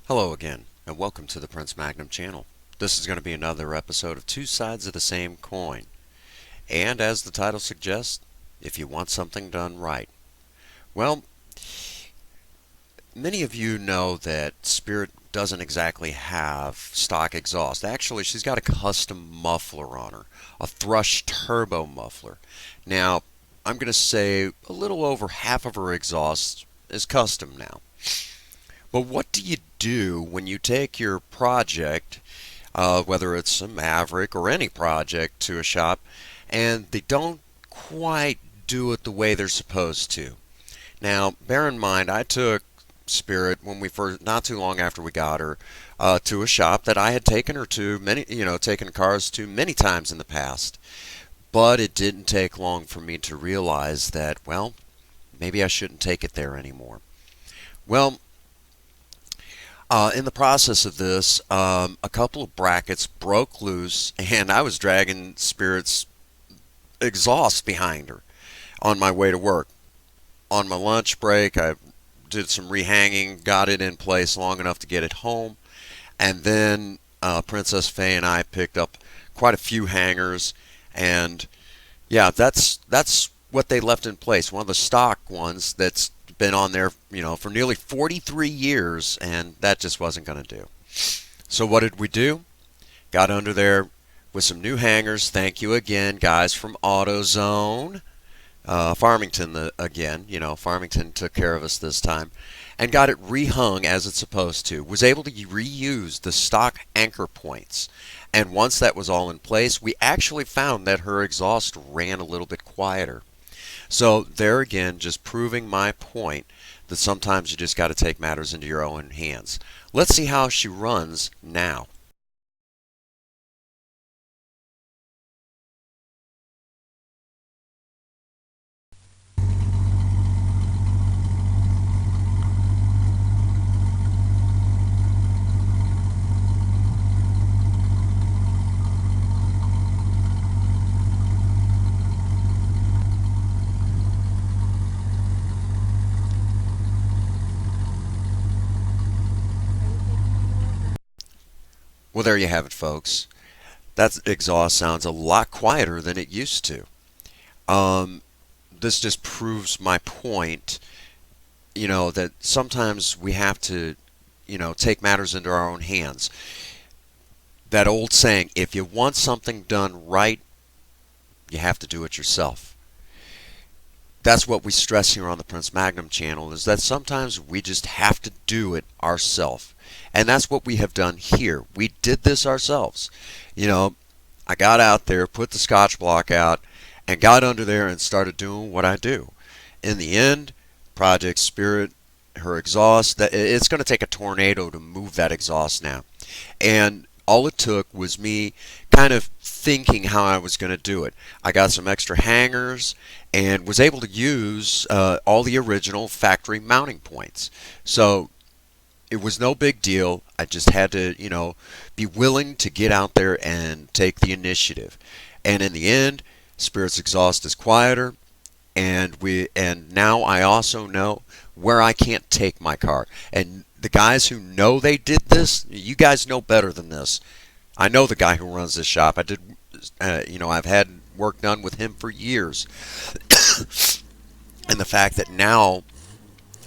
Hello again, and welcome to the Prince Magnum channel. This is going to be another episode of Two Sides of the Same Coin. And as the title suggests, if you want something done right. Well, many of you know that Spirit doesn't exactly have stock exhaust. Actually, she's got a custom muffler on her, a Thrush Turbo muffler. Now, I'm going to say a little over half of her exhaust is custom now. But what do you do when you take your project, whether it's a Maverick or any project, to a shop, and they don't quite do it the way they're supposed to? Now, bear in mind, I took Spirit when we first, not too long after we got her, to a shop that I had taken her to taken cars to many times in the past. But it didn't take long for me to realize that, well, maybe I shouldn't take it there anymore. Well, in the process of this, a couple of brackets broke loose, and I was dragging Spirit's exhaust behind her on my way to work. On my lunch break, I did some rehanging, got it in place long enough to get it home, and then Princess Faye and I picked up quite a few hangers, and yeah, that's what they left in place. One of the stock ones that's been on there, for nearly 43 years, and that just wasn't going to do. So what did we do? Got under there with some new hangers. Thank you again, guys from AutoZone. Farmington again. Farmington took care of us this time, and got it rehung as it's supposed to. Was able to reuse the stock anchor points. And once that was all in place, we actually found that her exhaust ran a little bit quieter. So there again, just proving my point that sometimes you just got to take matters into your own hands. Let's see how she runs now. Well, there you have it, folks. That exhaust sounds a lot quieter than it used to. Um, this just proves my point, that sometimes we have to, take matters into our own hands. That old saying, if you want something done right, you have to do it yourself. That's what we stress here on the Prince Magnum channel, is that sometimes we just have to do it ourselves. And that's what we have done here. We did this ourselves. I got out there, put the Scotch block out, and got under there and started doing what I do. In the end, Project Spirit, her exhaust, it's going to take a tornado to move that exhaust now. And all it took was me kind of thinking how I was going to do it. I got some extra hangers and was able to use all the original factory mounting points. So it was no big deal. I just had to, be willing to get out there and take the initiative. And in the end, Spirit's exhaust is quieter, and now I also know where I can't take my car. And the guys who know they did this, you guys know better than this. I know the guy who runs this shop. I've had work done with him for years. And the fact that now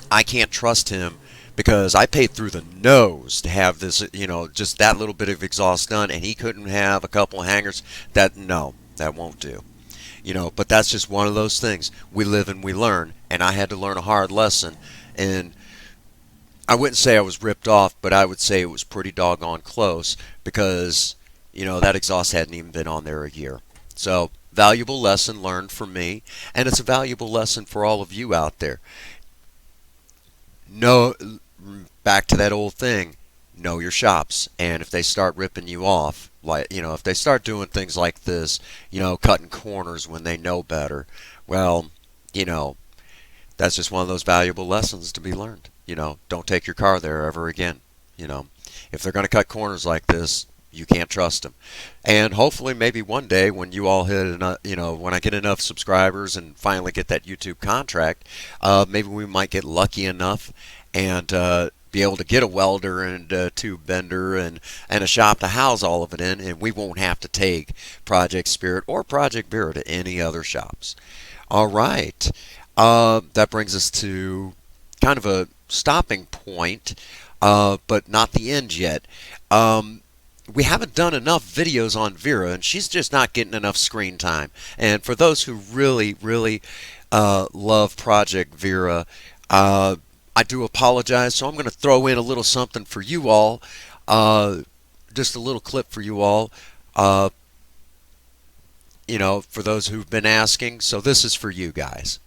I can't trust him because I paid through the nose to have this, just that little bit of exhaust done, and he couldn't have a couple of hangers. No, that won't do. But that's just one of those things. We live and we learn, and I had to learn a hard lesson. And I wouldn't say I was ripped off, but I would say it was pretty doggone close because, that exhaust hadn't even been on there a year. So, valuable lesson learned for me, and it's a valuable lesson for all of you out there. No, back to that old thing, know your shops. And if they start ripping you off, like, if they start doing things like this, cutting corners when they know better, well, that's just one of those valuable lessons to be learned. Don't take your car there ever again. If they're going to cut corners like this, you can't trust them. And hopefully, maybe one day when you all hit enough, when I get enough subscribers and finally get that YouTube contract, maybe we might get lucky enough and be able to get a welder and a tube bender and a shop to house all of it in, and we won't have to take Project Spirit or Project Vera to any other shops. All right. That brings us to kind of a stopping point, but not the end yet. Um, we haven't done enough videos on Vera, and she's just not getting enough screen time. And for those who really, really love Project Vera, I do apologize. So I'm going to throw in a little something for you all, uh, just a little clip for you all. Uh, for those who've been asking. So this is for you guys.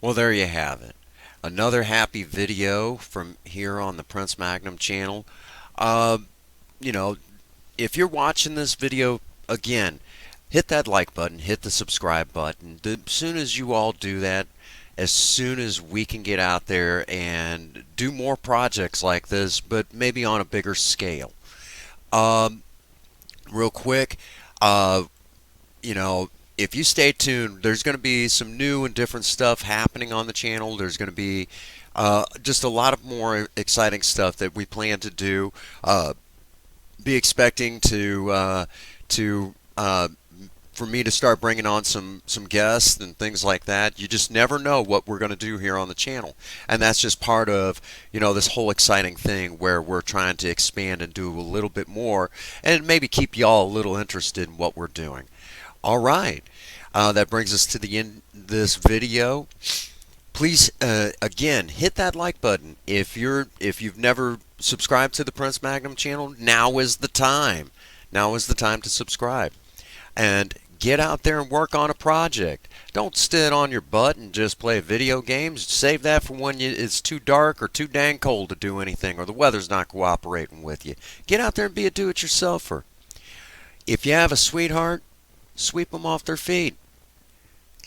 Well, there you have it. Another happy video from here on the Prince Magnum channel. Uh, you know, if you're watching this video again, hit that like button, hit the subscribe button. As soon as you all do that, as soon as we can get out there and do more projects like this, but maybe on a bigger scale. Um, Real quick, uh, you know, if you stay tuned, there's going to be some new and different stuff happening on the channel. There's going to be just a lot of more exciting stuff that we plan to do. Be expecting to for me to start bringing on some guests and things like that. You just never know what we're going to do here on the channel, and that's just part of this whole exciting thing where we're trying to expand and do a little bit more, and maybe keep y'all a little interested in what we're doing. All right, that brings us to the end of this video. Please, again, hit that like button. If you've never subscribed to the Prince Magnum channel, now is the time. Now is the time to subscribe and get out there and work on a project. Don't sit on your butt and just play video games. Save that for when it's too dark or too dang cold to do anything, or the weather's not cooperating with you. Get out there and be a do-it-yourselfer. If you have a sweetheart, sweep them off their feet.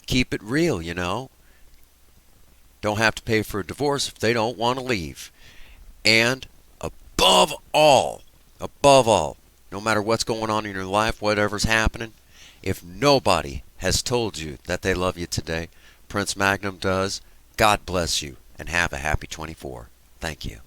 Keep it real. Don't have to pay for a divorce if they don't want to leave. And above all, no matter what's going on in your life, whatever's happening, if nobody has told you that they love you today, Prince Magnum does. God bless you and have a happy 24. Thank you.